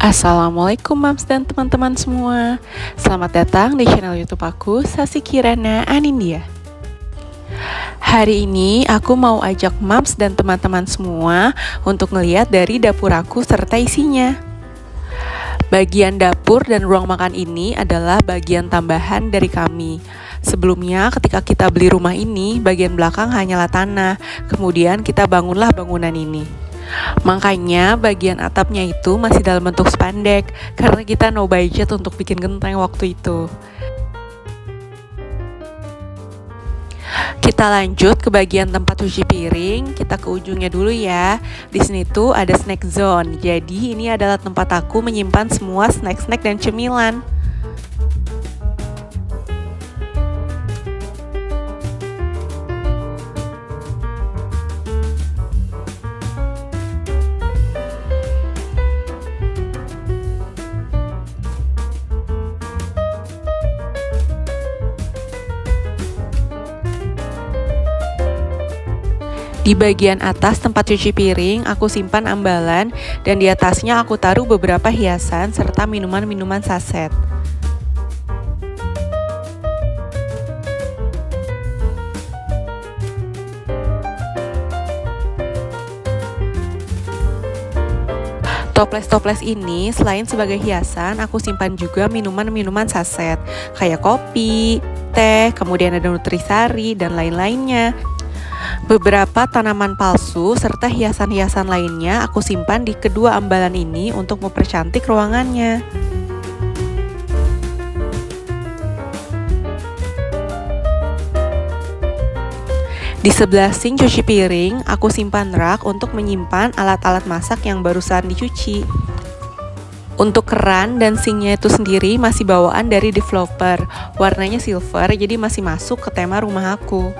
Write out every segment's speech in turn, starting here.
Assalamualaikum Mams dan teman-teman semua. Selamat datang di channel YouTube aku, Sasi Kirana Anindya. Hari ini aku mau ajak Mams dan teman-teman semua untuk ngeliat dari dapur aku serta isinya. Bagian dapur dan ruang makan ini adalah bagian tambahan dari kami. Sebelumnya ketika kita beli rumah ini, bagian belakang hanyalah tanah. Kemudian kita bangunlah bangunan ini. Makanya bagian atapnya itu masih dalam bentuk spandek karena kita no budget untuk bikin genteng waktu itu. Kita lanjut ke bagian tempat cuci piring. Kita ke ujungnya dulu ya. Di sini tuh ada snack zone. Jadi ini adalah tempat aku menyimpan semua snack-snack dan cemilan. Di bagian atas tempat cuci piring, aku simpan ambalan dan di atasnya aku taruh beberapa hiasan serta minuman-minuman saset. Toples-toples ini selain sebagai hiasan, aku simpan juga minuman-minuman saset kayak kopi, teh, kemudian ada nutrisari dan lain-lainnya. Beberapa tanaman palsu serta hiasan-hiasan lainnya aku simpan di kedua ambalan ini untuk mempercantik ruangannya. Di sebelah sink cuci piring, aku simpan rak untuk menyimpan alat-alat masak yang barusan dicuci. Untuk keran dan sinknya itu sendiri masih bawaan dari developer. Warnanya silver, jadi masih masuk ke tema rumah aku.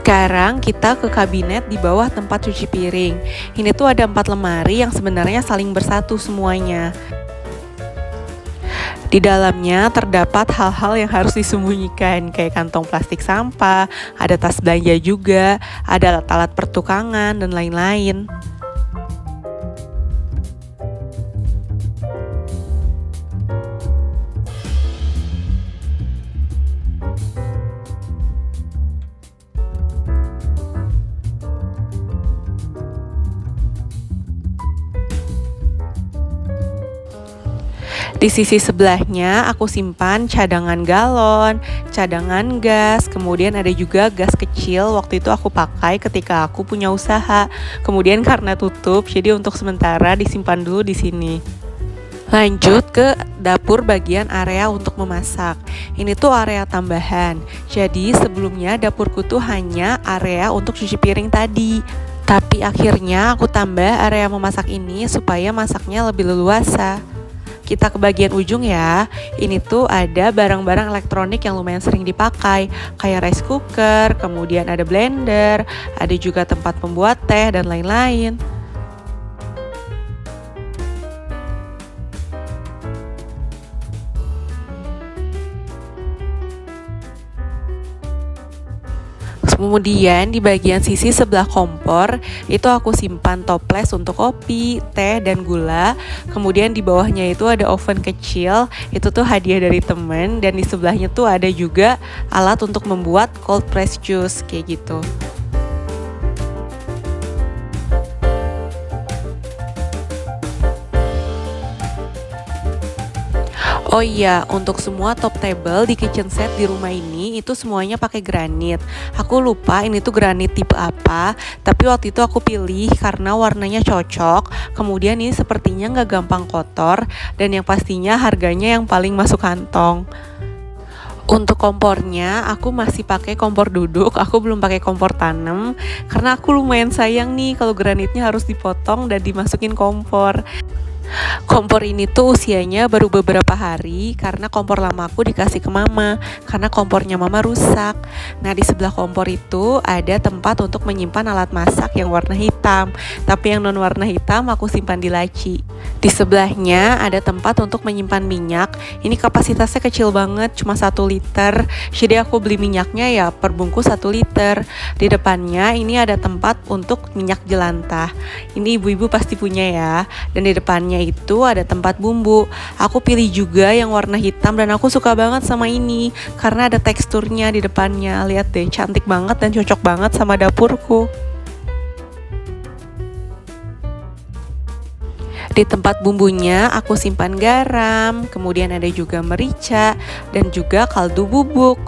Sekarang kita ke kabinet di bawah tempat cuci piring. Ini tuh ada 4 lemari yang sebenarnya saling bersatu semuanya. Di dalamnya terdapat hal-hal yang harus disembunyikan, kayak kantong plastik sampah, ada tas belanja juga, ada alat-alat pertukangan, dan lain-lain. Di sisi sebelahnya aku simpan cadangan galon, cadangan gas, kemudian ada juga gas kecil waktu itu aku pakai ketika aku punya usaha. Kemudian karena tutup, jadi untuk sementara disimpan dulu di sini. Lanjut ke dapur bagian area untuk memasak. Ini tuh area tambahan. Jadi sebelumnya dapurku tuh hanya area untuk cuci piring tadi. Tapi akhirnya aku tambah area memasak ini supaya masaknya lebih leluasa. Kita ke bagian ujung ya. Ini tuh ada barang-barang elektronik yang lumayan sering dipakai, kayak rice cooker, kemudian ada blender, ada juga tempat pembuat teh dan lain-lain. Kemudian di bagian sisi sebelah kompor itu aku simpan toples untuk kopi, teh, dan gula. Kemudian di bawahnya itu ada oven kecil, itu tuh hadiah dari temen. Dan di sebelahnya tuh ada juga alat untuk membuat cold press juice kayak gitu. Oh iya, untuk semua top table di kitchen set di rumah ini itu semuanya pakai granit. Aku lupa ini tuh granit tipe apa, tapi waktu itu aku pilih karena warnanya cocok. Kemudian ini sepertinya nggak gampang kotor dan yang pastinya harganya yang paling masuk kantong. Untuk kompornya, aku masih pakai kompor duduk, aku belum pakai kompor tanam karena aku lumayan sayang nih kalau granitnya harus dipotong dan dimasukin kompor. Kompor ini tuh usianya baru beberapa hari karena kompor lama aku dikasih ke mama karena kompornya mama rusak. Nah, di sebelah kompor itu ada tempat untuk menyimpan alat masak yang warna hitam, tapi yang non warna hitam aku simpan di laci. Di sebelahnya ada tempat untuk menyimpan minyak. Ini kapasitasnya kecil banget, cuma 1 liter. Jadi aku beli minyaknya ya per bungkus 1 liter. Di depannya ini ada tempat untuk minyak jelantah. Ini ibu-ibu pasti punya ya. Dan di depannya itu ada tempat bumbu. Aku pilih juga yang warna hitam dan aku suka banget sama ini karena ada teksturnya di depannya. Lihat deh, cantik banget dan cocok banget sama dapurku. Di tempat bumbunya aku simpan garam, kemudian ada juga merica dan juga kaldu bubuk.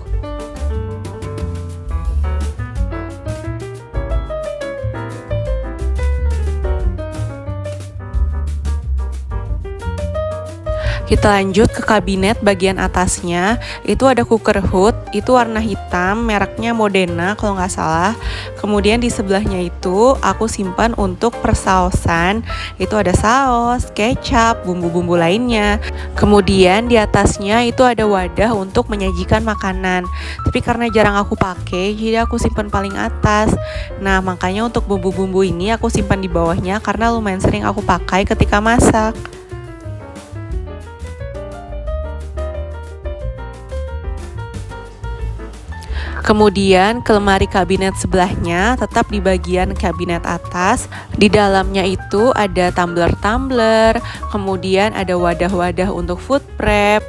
Kita lanjut ke kabinet bagian atasnya. Itu ada cooker hood, itu warna hitam, mereknya Modena kalau nggak salah. Kemudian di sebelahnya itu aku simpan untuk persausan. Itu ada saus, kecap, bumbu-bumbu lainnya. Kemudian di atasnya itu ada wadah untuk menyajikan makanan. Tapi karena jarang aku pakai, jadi aku simpan paling atas. Nah, makanya untuk bumbu-bumbu ini aku simpan di bawahnya karena lumayan sering aku pakai ketika masak. Kemudian ke lemari kabinet sebelahnya tetap di bagian kabinet atas. Di dalamnya itu ada tumbler-tumbler, kemudian ada wadah-wadah untuk food prep.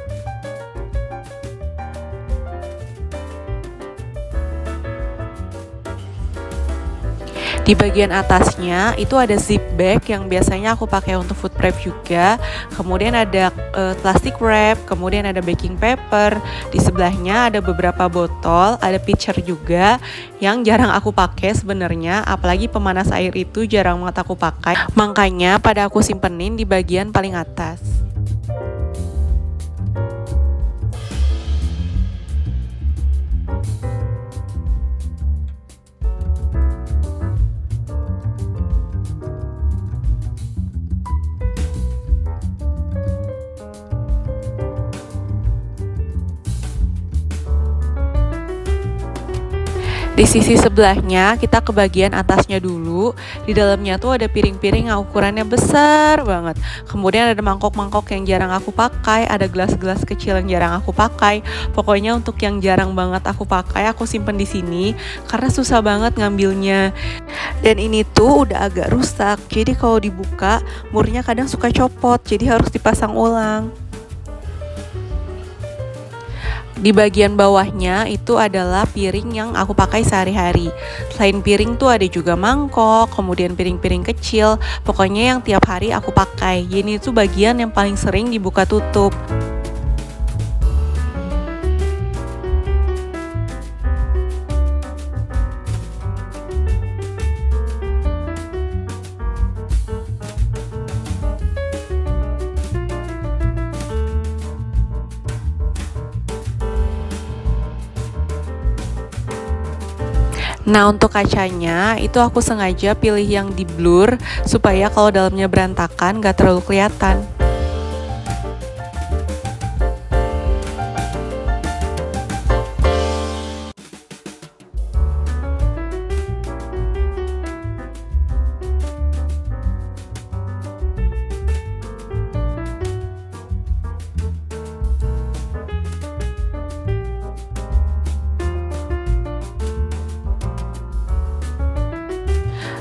Di bagian atasnya itu ada zip bag yang biasanya aku pakai untuk food prep juga. Kemudian ada plastic wrap, kemudian ada baking paper. Di sebelahnya ada beberapa botol, ada pitcher juga yang jarang aku pakai sebenarnya. Apalagi pemanas air itu jarang banget aku pakai. Makanya pada aku simpenin di bagian paling atas. Di sisi sebelahnya kita ke bagian atasnya dulu. Di dalamnya tuh ada piring-piring yang ukurannya besar banget. Kemudian ada mangkok-mangkok yang jarang aku pakai, ada gelas-gelas kecil yang jarang aku pakai. Pokoknya untuk yang jarang banget aku pakai aku simpen di sini karena susah banget ngambilnya. Dan ini tuh udah agak rusak. Jadi kalau dibuka murnya kadang suka copot, jadi harus dipasang ulang. Di bagian bawahnya itu adalah piring yang aku pakai sehari-hari. Selain piring tuh ada juga mangkok, kemudian piring-piring kecil. Pokoknya yang tiap hari aku pakai. Ini tuh bagian yang paling sering dibuka tutup. Nah, untuk kacanya itu aku sengaja pilih yang di blur supaya kalau dalamnya berantakan gak terlalu kelihatan.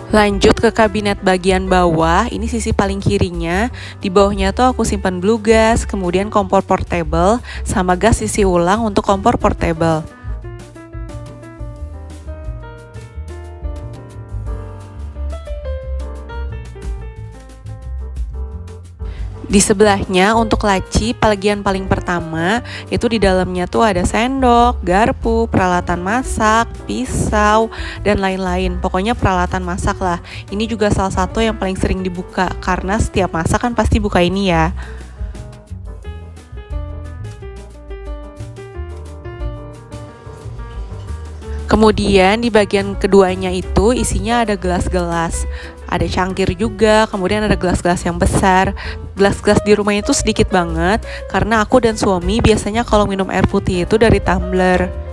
Lanjut ke kabinet bagian bawah, ini sisi paling kirinya. Di bawahnya tuh aku simpan blue gas, kemudian kompor portable, sama gas isi ulang untuk kompor portable. Di sebelahnya untuk laci bagian paling pertama itu di dalamnya tuh ada sendok, garpu, peralatan masak, pisau, dan lain-lain. Pokoknya peralatan masak lah. Ini juga salah satu yang paling sering dibuka karena setiap masak kan pasti buka ini ya. Kemudian di bagian keduanya itu isinya ada gelas-gelas. ada cangkir juga, kemudian ada gelas-gelas yang besar. Gelas-gelas di rumah itu sedikit banget, karena aku dan suami biasanya kalau minum air putih itu dari tumbler.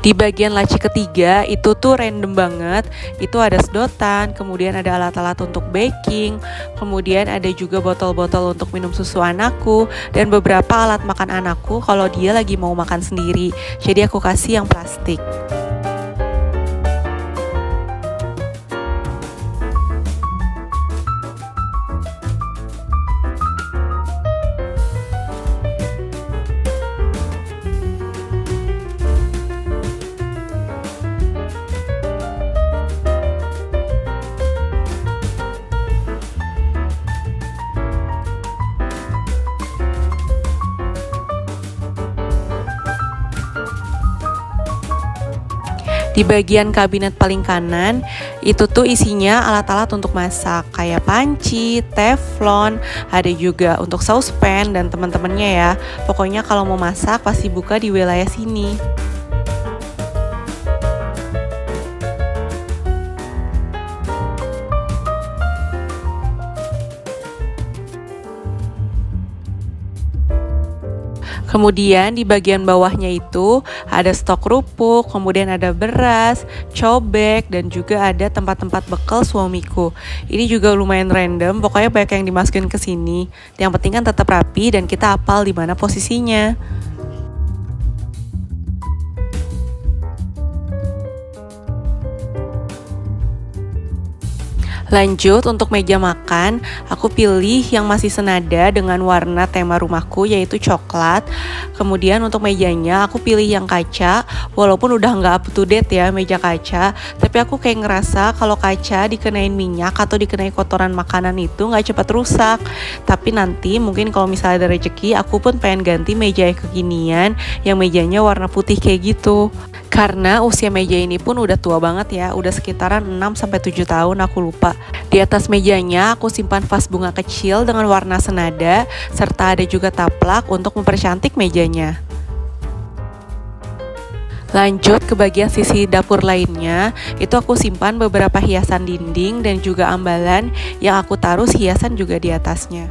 Di bagian laci ketiga itu tuh random banget. Itu ada sedotan, kemudian ada alat-alat untuk baking, kemudian ada juga botol-botol untuk minum susu anakku, dan beberapa alat makan anakku kalau dia lagi mau makan sendiri. Jadi aku kasih yang plastik. Di bagian kabinet paling kanan, itu tuh isinya alat-alat untuk masak, kayak panci, teflon, ada juga untuk saucepan dan teman-temannya ya. Pokoknya kalau mau masak pasti buka di wilayah sini. Kemudian di bagian bawahnya itu ada stok kerupuk, kemudian ada beras, cobek, dan juga ada tempat-tempat bekal suamiku. Ini juga lumayan random, pokoknya banyak yang dimasukin ke sini. Yang penting kan tetap rapi dan kita hafal di mana posisinya. Lanjut untuk meja makan, aku pilih yang masih senada dengan warna tema rumahku yaitu coklat. Kemudian untuk mejanya aku pilih yang kaca, walaupun udah nggak up to date ya meja kaca, tapi aku kayak ngerasa kalau kaca dikenain minyak atau dikenain kotoran makanan itu nggak cepat rusak. Tapi nanti mungkin kalau misalnya ada rezeki, aku pun pengen ganti meja yang kekinian yang mejanya warna putih kayak gitu. Karena usia meja ini pun udah tua banget ya, udah sekitaran 6-7 tahun aku lupa. Di atas mejanya aku simpan vas bunga kecil dengan warna senada, serta ada juga taplak untuk mempercantik mejanya. Lanjut ke bagian sisi dapur lainnya, itu aku simpan beberapa hiasan dinding dan juga ambalan yang aku taruh hiasan juga di atasnya.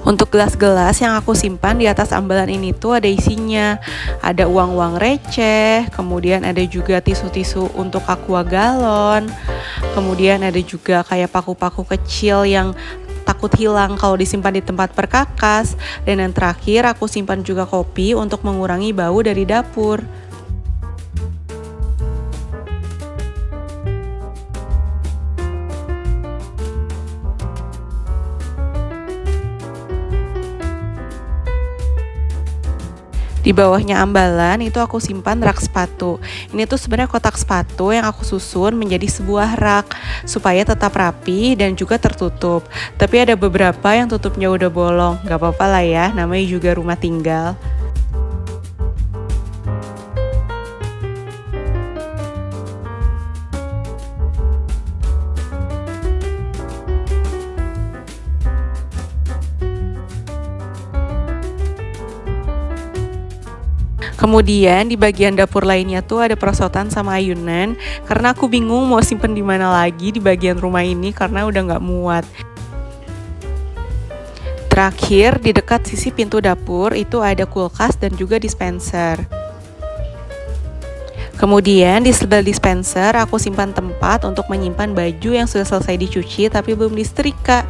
Untuk gelas-gelas yang aku simpan di atas ambalan ini tuh ada isinya. Ada uang-uang receh, kemudian ada juga tisu-tisu untuk aqua galon. Kemudian ada juga kayak paku-paku kecil yang takut hilang kalau disimpan di tempat perkakas. Dan yang terakhir aku simpan juga kopi untuk mengurangi bau dari dapur. Di bawahnya ambalan itu aku simpan rak sepatu. Ini tuh sebenarnya kotak sepatu yang aku susun menjadi sebuah rak supaya tetap rapi dan juga tertutup. Tapi ada beberapa yang tutupnya udah bolong. Gak apa-apa lah ya, namanya juga rumah tinggal. Kemudian di bagian dapur lainnya tuh ada perosotan sama ayunan karena aku bingung mau simpen di mana lagi di bagian rumah ini karena udah nggak muat. Terakhir di dekat sisi pintu dapur itu ada kulkas dan juga dispenser. Kemudian di sebelah dispenser aku simpan tempat untuk menyimpan baju yang sudah selesai dicuci tapi belum disetrika.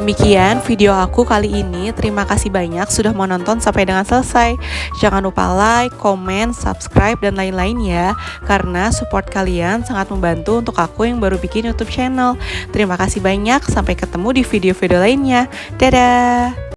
Demikian video aku kali ini. Terima kasih banyak sudah menonton sampai dengan selesai. Jangan lupa like, komen, subscribe, dan lain-lain ya. Karena support kalian sangat membantu untuk aku yang baru bikin YouTube channel. Terima kasih banyak. Sampai ketemu di video-video lainnya. Dadah!